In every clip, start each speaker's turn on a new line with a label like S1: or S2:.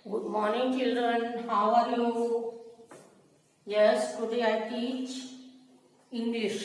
S1: Good morning, children. How are you? Yes, today I teach English,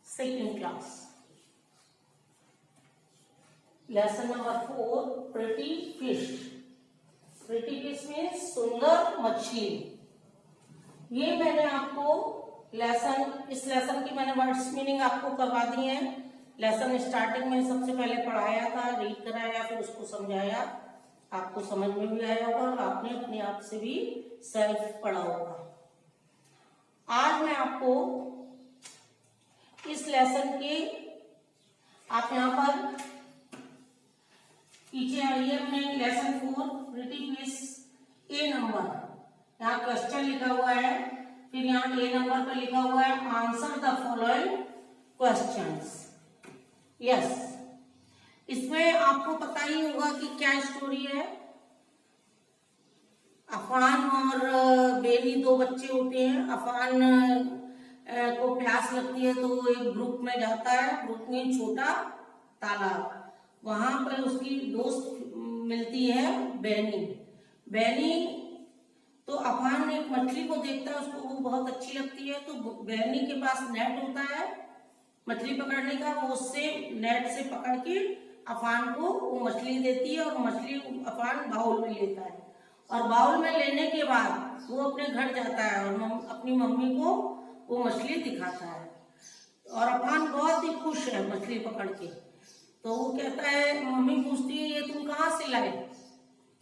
S1: second class. Lesson number 4, pretty fish. Pretty fish means सुंदर मछली. ये मैंने आपको इस lesson की मैंने वर्ड्स मीनिंग आपको करवा दी है. लेसन स्टार्टिंग में सबसे पहले पढ़ाया था, रीड कराया, फिर उसको समझाया. आपको समझ में भी आया होगा और आपने अपने आप से भी सेल्फ पढ़ा होगा. आज मैं आपको इस लेसन के आप यहाँ पर पीछे आइए अपने लेसन 4 प्रिटी फिश ए नंबर. यहाँ क्वेश्चन लिखा हुआ है, फिर यहाँ ए नंबर पर लिखा हुआ है answer the following questions. Yes, इसमें आपको पता ही होगा कि क्या स्टोरी है. अफान और बेनी दो बच्चे होते हैं. अफान को प्यास लगती है तो वो एक ग्रुप में जाता है. ग्रुप में छोटा तालाब, वहां पर उसकी दोस्त मिलती है बेनी. बेनी तो अफान एक मछली को देखता है, उसको वो बहुत अच्छी लगती है. तो बेनी के पास नेट होता है मछली पकड़ने का. वो उससे नेट से पकड़ के अफान को वो मछली देती है और मछली अफान बाउल में लेता है. और बाउल में लेने के बाद वो अपने घर जाता है और अपनी मम्मी को वो मछली दिखाता है. और अफान बहुत ही खुश है मछली पकड़ के. तो वो कहता है, मम्मी पूछती है ये तुम कहाँ से लाए?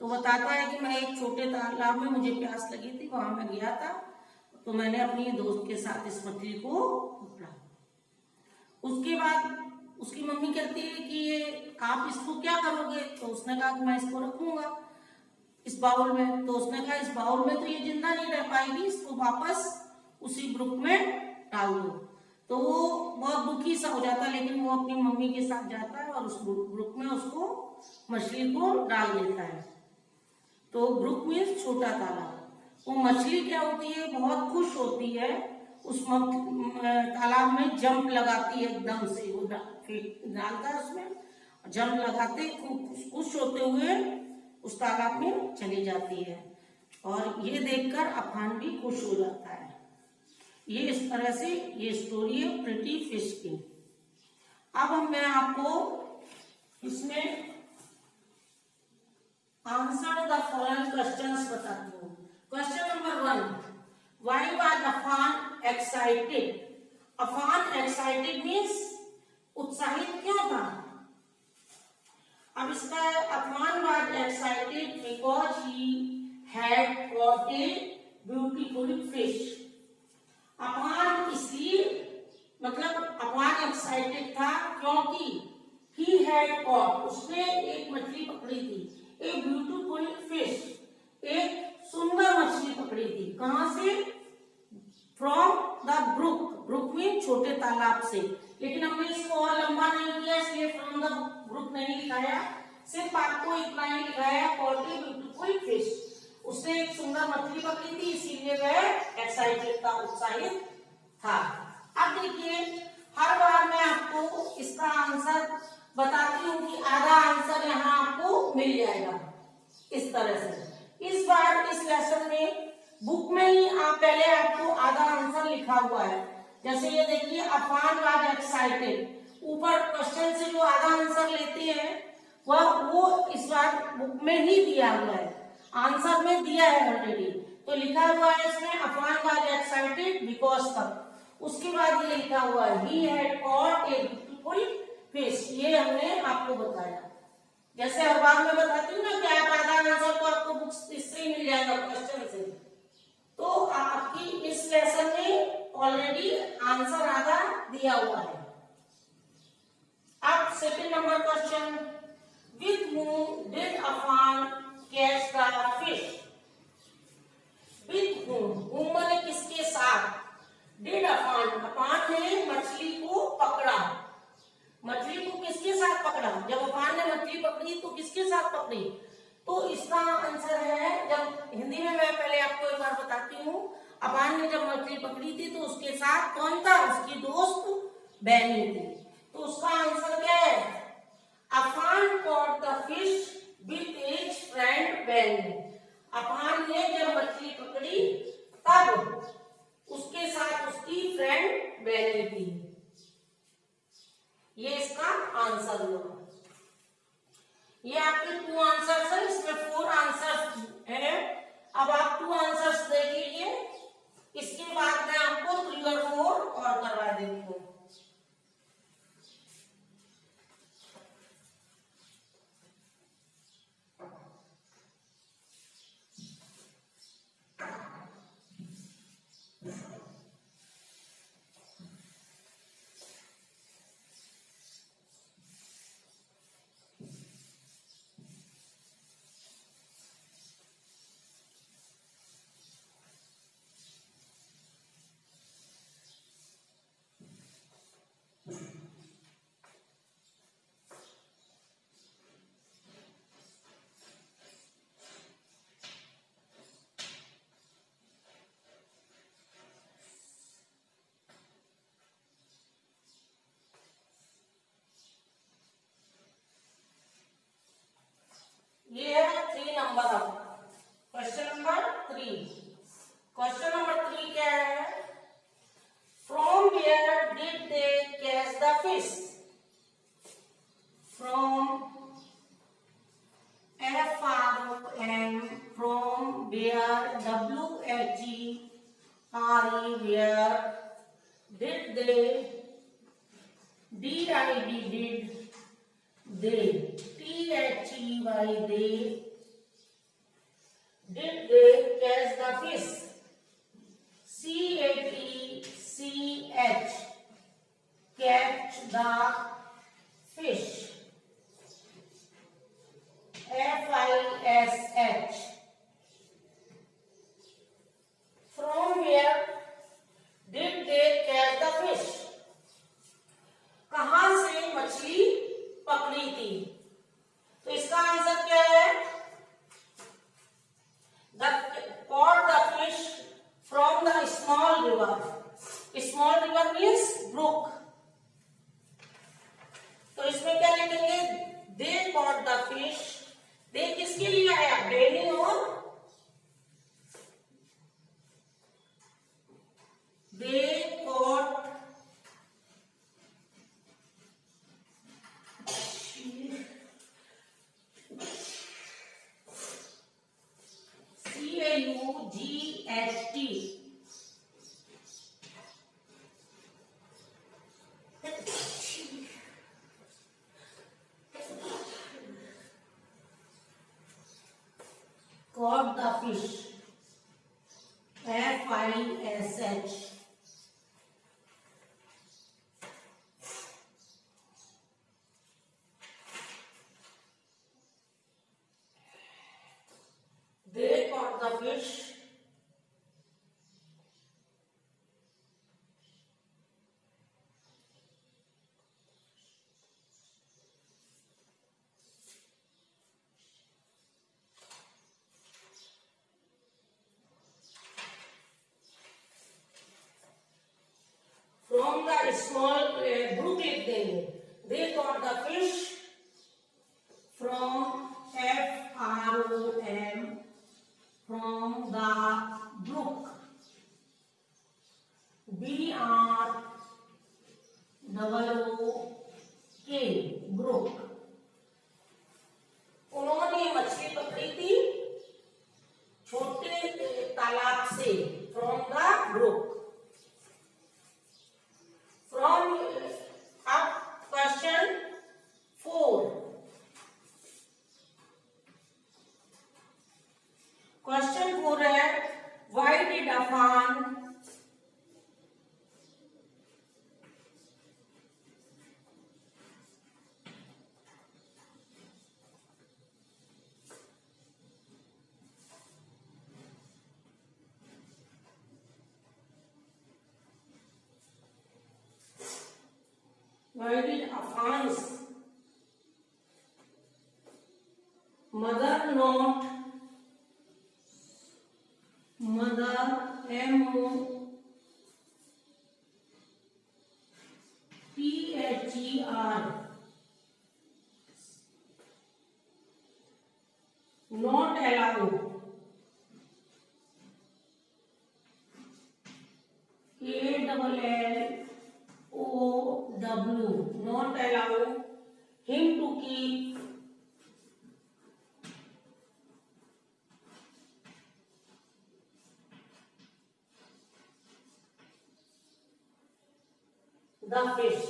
S1: तो बताता है कि मैं एक छोटे तालाब में मुझे प्यास लगी थी, वहां मैं गया था, तो मैंने अपनी दोस्त के साथ इस मछली को पकड़ा. उसके बाद उसकी मम्मी कहती है कि ये आप इसको क्या करोगे? तो उसने कहा कि मैं इसको रखूंगा इस बाउल में. तो उसने कहा इस बाउल में तो ये जिंदा नहीं रह पाएगी, इसको वापस उसी ग्रुप में डाल दो. तो वो बहुत दुखी सा हो जाता है, लेकिन वो अपनी मम्मी के साथ जाता है और उस ग्रुप में उसको मछली को डाल देता है. तो ग्रुप में छोटा तालाब. वो मछली क्या होती है, बहुत खुश होती है. उस तालाब में जंप लगाती है एकदम से. वो डालता है उसमें, जंप लगाते खूब खुश होते हुए उस तालाब में चली जाती है. और ये देखकर अफान भी खुश हो जाता है. ये इस तरह से ये स्टोरी है प्रिटी फिश की. अब मैं आपको इसमें आंसर द फॉलोइंग क्वेश्चंस बताती हूँ. Question number 1, why was Afan excited? Afan excited means उत्साहित क्यों था? अब इसका Afan was excited because he had caught a beautiful fish. Afan इसलिए मतलब अफान एक्साइटेड था क्योंकि ही हैड कॉट उसने एक मछली पकड़ी थी. ए ब्यूटीफुल फिश, एक सुंदर मछली पकड़ी थी. कहां से? From the book. ब्रुक में छोटे तालाब से. लेकिन हमने इसको और लंबा नहीं किया, इसलिए फ्रॉम द ब्रुक नहीं लिखाया. सिर्फ आपको इतना ही लिखाया, कॉट ए ब्यूटीफुल फिश. उसने एक सुंदर मछली पकड़ी थी, इसीलिए वह एक्साइटेड था, उत्साहित था. अब देखिए, हर बार मैं आपको इसका आंसर बताती हूँ कि आधा आंसर यहाँ आपको मिल जाएगा इस तरह से. इस बार इस लेसन में बुक में ही पहले आपको आधा आंसर लिखा हुआ है. जैसे ये देखिए, अफान वाज एक्साइटेड. ऊपर क्वेश्चन से जो आधा आंसर लेते हैं वो इस बार बुक में ही दिया हुआ है. आंसर में दिया है ऑलरेडी. तो लिखा हुआ है इसमें अफान वाज एक्साइटेड बिकॉज तक. उसके बाद ये लिखा हुआ है he had caught a beautiful fish. ये हमने आपको बताया. जैसे हर बार मैं बताती हूँ ना कि आप आधा आंसर तो आपको बुक्स इससे ही मिल जाएगा क्वेश्चन से. तो आपकी इस लेसन में ऑलरेडी आंसर आधा दिया हुआ है. अब second number question, with whom did Afan catch the fish? With whom माने किसके साथ? डिड अफान ने मछली को पकड़ा. मछली को किसके साथ पकड़ा? जब अफान ने मछली पकड़ी तो किसके साथ पकड़ी? तो इसका आंसर है, जब हिंदी में मैं पहले आपको एक बार बताती हूँ. अफान ने जब मछली पकड़ी थी तो उसके साथ कौन था? उसकी दोस्त बेनी थी. तो उसका आंसर क्या है? Afan caught the fish with his friend Benny. ये इसका आंसर हुआ। ये आपके 2 आंसर्स है, इसमें 4 आंसर्स है। अब आप 2 आंसर्स देख लीजिए, इसके बाद मैं आपको 3 और 4 और करवा देती हूँ। ये है 3 नंबर। अब क्वेश्चन नंबर 3। क्वेश्चन नंबर 3 क्या है? From where did they catch the fish? From FROM, from where WHERE, where did they DID, did they, THEY, they did they catch the fish? CATCH, catch the fish. FISH, from where did they catch the fish? कहां से मछली पकड़ी थी? तो इसका answer क्या है? Caught the fish from the small river. Small river means brook. तो इसमें क्या लिखेंगे? They caught the fish. they किसके लिए आया? बेनी और they caught CAUGHT. Caught the fish. FISH. They caught the fish. From the small brook लिख देंगे. They caught the fish from FROM, from the brook. BROOK, brook. उन्होंने मछली पकड़ी थी छोटे तालाब से. From the brook. From up question 4. Question 4 है, why did Afan Afan's mother not mother MOTHER not allowed ALLOWED W, not allow him to keep the fish.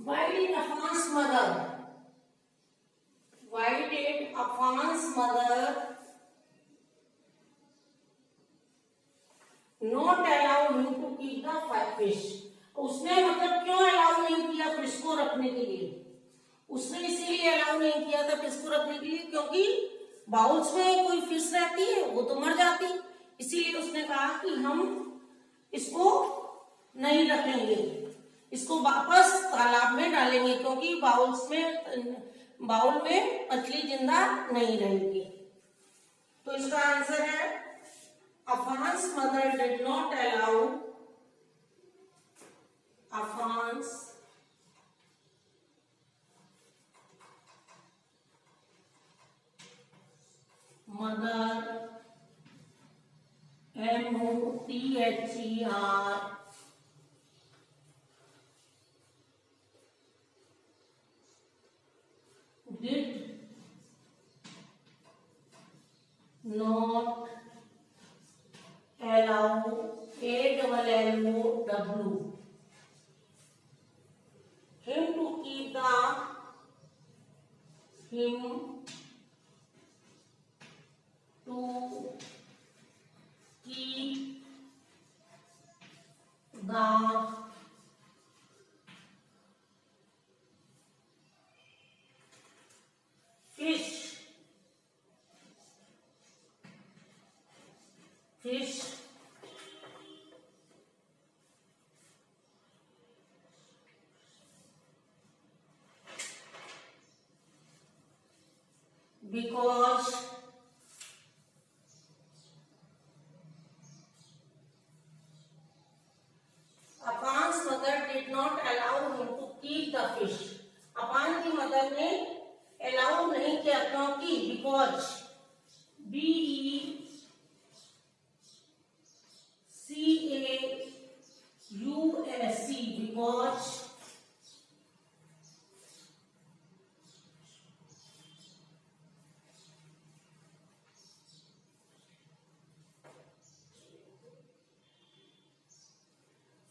S1: Why did Afan's mother not allow him to keep the fish? उसने मतलब क्यों allow नहीं किया fish को रखने के लिए? उसने इसीलिए अलाउ नहीं किया था फिश को रखने के लिए क्योंकि बाउल्स में कोई फिश रहती है वो तो मर जाती, इसीलिए उसने कहा कि हम इसको नहीं रखेंगे, इसको वापस तालाब में डालेंगे क्योंकि बाउल में मछली जिंदा नहीं रहेगी। तो इसका आंसर है Afan's mother did not allow Afan's mother MOTHER did not allow ALLOW him to keep the fish because Afan's mother did not allow him to keep the fish. Afan की मदर ने अलाउ नहीं किया क्योंकि because BECAUSE because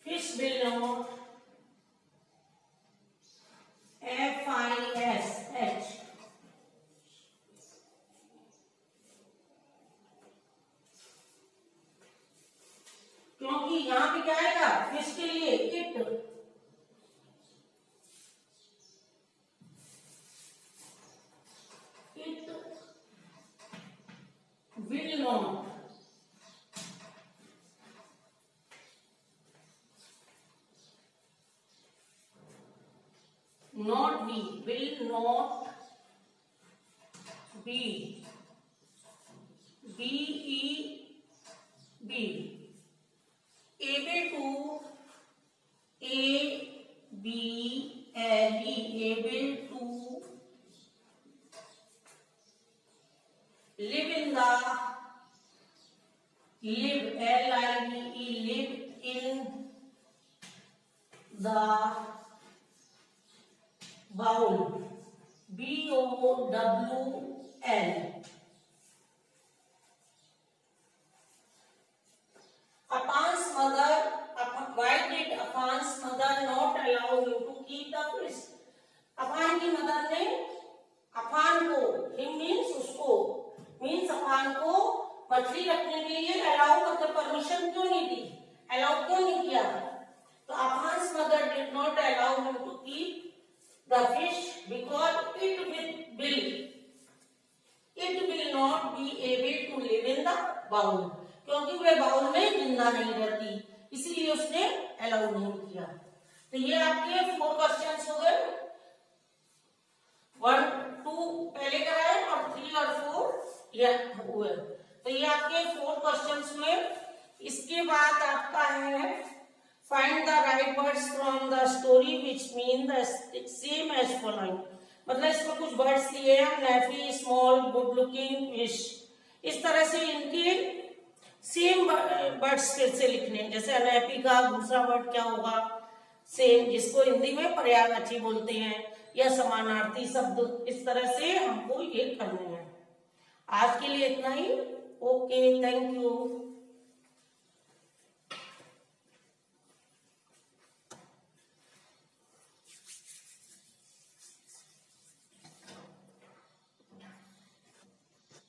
S1: fish will not FISH क्योंकि यहाँ पे क्या आएगा फिश के लिए it will not not be will not be able to able to live in the bowl BOWL. Afan's mother, why did Afan's mother not allow him to keep the fish? Afan की mother ने अफान को him means उसको means Affan को मछली रखने के लिए allow मतलब परमिशन क्यों नहीं दी, अलाउ क्यों नहीं किया? तो Afan's mother did not allow him to keep the fish because it will not be able to live in the bowl. क्योंकि वह बाउल में जिंदा नहीं रहती, इसीलिए उसने अलाउ नहीं किया। तो ये आपके 4 क्वेश्चंस हो गए, 1, 2 पहले कराए और 3 और 4 ये हुए। तो ये आपके 4 क्वेश्चंस हुए। इसके बाद आपका है find the right words from the story which mean the same as following. मतलब इसमें कुछ वर्ड्स दिए हैं, नैफी, स्मॉल, गुड लुकिंग, विश। इस तरह से इनके सेम वर्ड्स फिर से लिखने हैं। जैसे अनैपी का दूसरा वर्ड क्या होगा, सेम, जिसको हिंदी में पर्यायवाची बोलते हैं, या समानार्थी शब्द। इस तरह से हमको ये करने हैं। आज के लिए इतना ही। Okay, thank you.